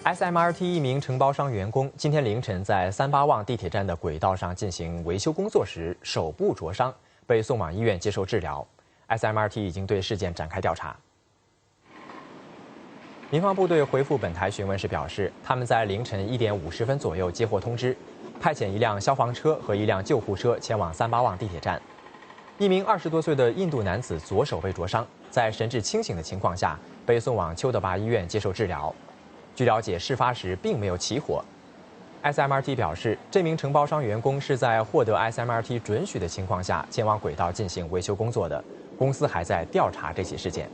SMRT 一名承包商员工今天凌晨在38旺地铁站的轨道上进行维修工作时，手部灼伤，被送往医院接受治疗。SMRT 已经对事件展开调查。民防部队回复本台询问时表示，他们在凌晨1点50分左右接获通知，派遣一辆消防车和一辆救护车前往38旺地铁站。一名20多岁的印度男子左手被灼伤，在神志清醒的情况下被送往丘德坝医院接受治疗。据了解，事发时并没有起火。SMRT 表示，这名承包商员工是在获得 SMRT 准许的情况下前往轨道进行维修工作的，公司还在调查这起事件。